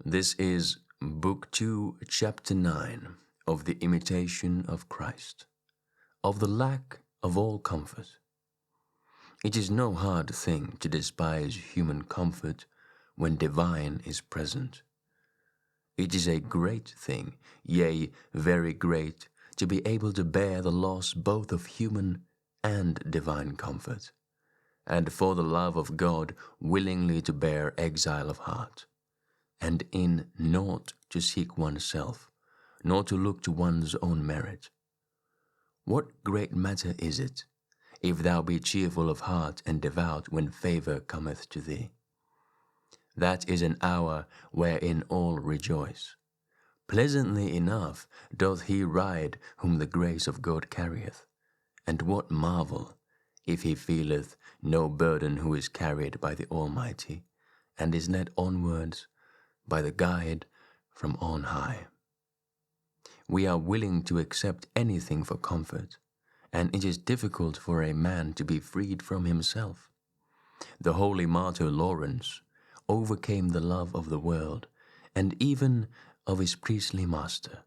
This is Book 2, Chapter 9 of the Imitation of Christ, of the lack of all comfort. It is no hard thing to despise human comfort when divine is present. It is a great thing, yea, very great, to be able to bear the loss both of human and divine comfort, and for the love of God willingly to bear exile of heart, and in naught to seek oneself, nor to look to one's own merit. What great matter is it, if thou be cheerful of heart and devout when favour cometh to thee? That is an hour wherein all rejoice. Pleasantly enough doth he ride whom the grace of God carrieth, and what marvel if he feeleth no burden who is carried by the Almighty, and is led onwards by the guide from on high. We are willing to accept anything for comfort, and it is difficult for a man to be freed from himself. The holy martyr Lawrence overcame the love of the world and even of his priestly master,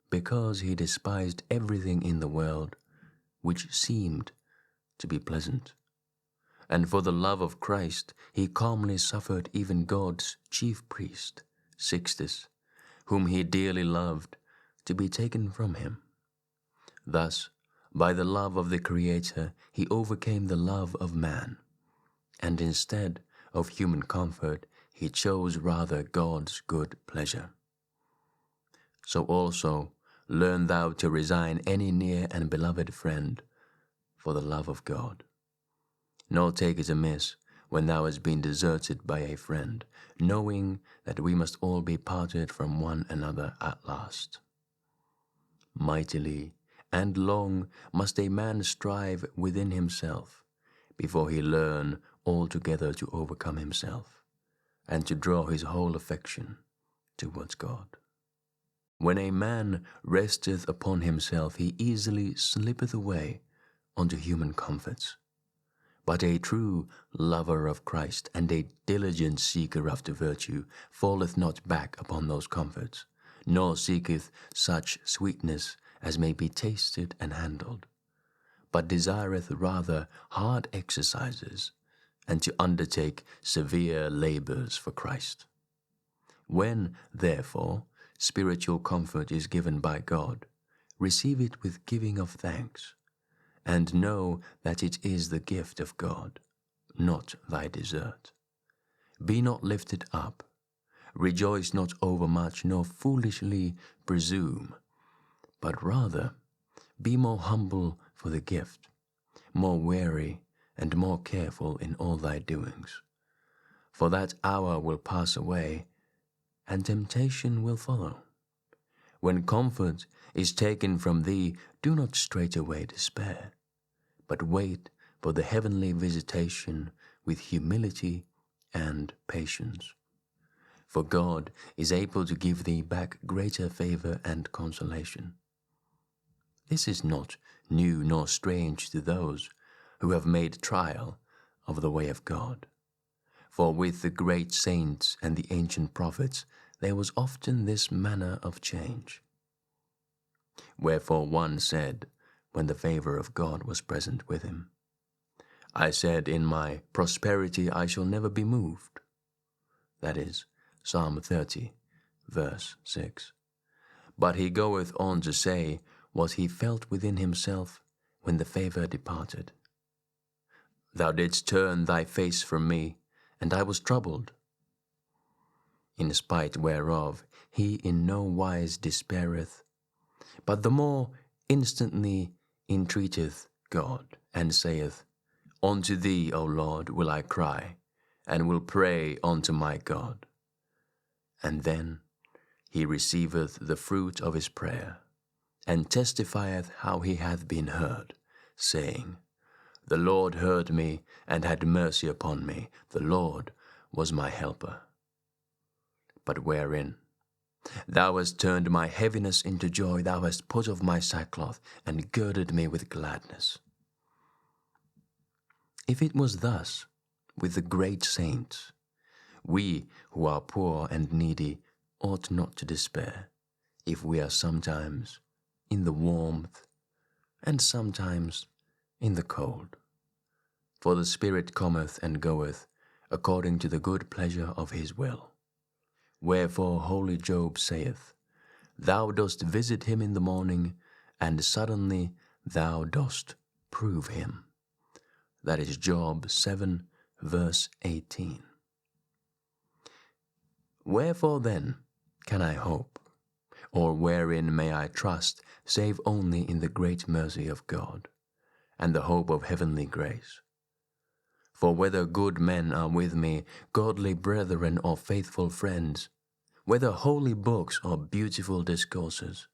because he despised everything in the world which seemed to be pleasant. And for the love of Christ he calmly suffered even God's chief priest, Sixtus, whom he dearly loved, to be taken from him. Thus, by the love of the Creator, he overcame the love of man, and instead of human comfort, he chose rather God's good pleasure. So also, learn thou to resign any near and beloved friend for the love of God. Nor take it amiss when thou hast been deserted by a friend, knowing that we must all be parted from one another at last. Mightily and long must a man strive within himself before he learn altogether to overcome himself and to draw his whole affection towards God. When a man resteth upon himself, he easily slippeth away unto human comforts. But a true lover of Christ and a diligent seeker after virtue falleth not back upon those comforts, nor seeketh such sweetness as may be tasted and handled, but desireth rather hard exercises, and to undertake severe labours for Christ. When, therefore, spiritual comfort is given by God, receive it with giving of thanks, and know that it is the gift of God, not thy desert. Be not lifted up, rejoice not overmuch, nor foolishly presume, but rather be more humble for the gift, more wary and more careful in all thy doings. For that hour will pass away, and temptation will follow. When comfort is taken from thee, do not straightway despair, but wait for the heavenly visitation with humility and patience. For God is able to give thee back greater favour and consolation. This is not new nor strange to those who have made trial of the way of God. For with the great saints and the ancient prophets there was often this manner of change. Wherefore one said, when the favour of God was present with him, I said, in my prosperity I shall never be moved. That is, Psalm 30, verse 6. But he goeth on to say what he felt within himself when the favour departed. Thou didst turn thy face from me, and I was troubled. In spite whereof he in no wise despaireth, but the more instantly entreateth God, and saith, Unto thee, O Lord, will I cry, and will pray unto my God. And then he receiveth the fruit of his prayer, and testifieth how he hath been heard, saying, The Lord heard me, and had mercy upon me. The Lord was my helper. But wherein? Thou hast turned my heaviness into joy, thou hast put off my sackcloth, and girded me with gladness. If it was thus with the great saints, we who are poor and needy ought not to despair, if we are sometimes in the warmth and sometimes in the cold. For the Spirit cometh and goeth according to the good pleasure of his will. Wherefore holy Job saith, Thou dost visit him in the morning, and suddenly thou dost prove him. That is Job 7, verse 18. Wherefore then can I hope, or wherein may I trust, save only in the great mercy of God, and the hope of heavenly grace? For whether good men are with me, godly brethren or faithful friends, whether holy books or beautiful discourses,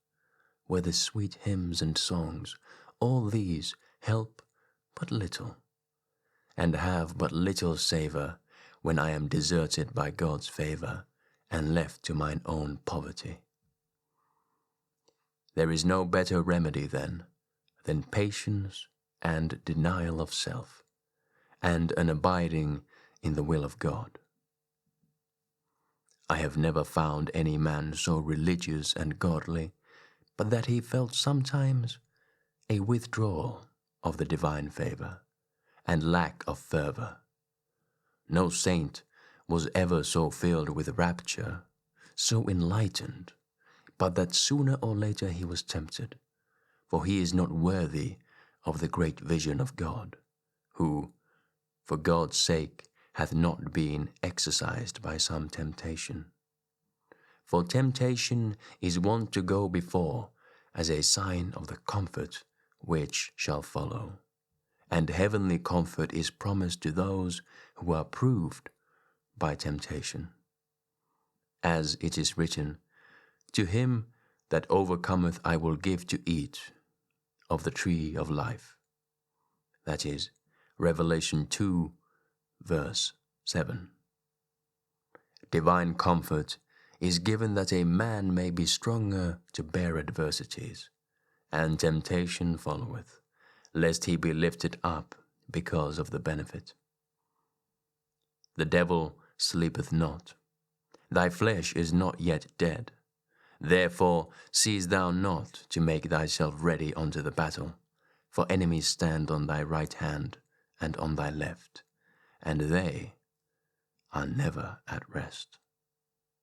whether sweet hymns and songs, all these help but little, and have but little savour when I am deserted by God's favour and left to mine own poverty. There is no better remedy then than patience and denial of self, and an abiding in the will of God. I have never found any man so religious and godly, but that he felt sometimes a withdrawal of the divine favour, and lack of fervour. No saint was ever so filled with rapture, so enlightened, but that sooner or later he was tempted, for he is not worthy of the great vision of God, who, for God's sake, hath not been exercised by some temptation. For temptation is wont to go before as a sign of the comfort which shall follow, and heavenly comfort is promised to those who are proved by temptation. As it is written, To him that overcometh I will give to eat of the tree of life. That is Revelation 2, verse 7. Divine comfort is given that a man may be stronger to bear adversities, and temptation followeth, lest he be lifted up because of the benefit. The devil sleepeth not. Thy flesh is not yet dead. Therefore cease thou not to make thyself ready unto the battle, for enemies stand on thy right hand and on thy left, and they are never at rest.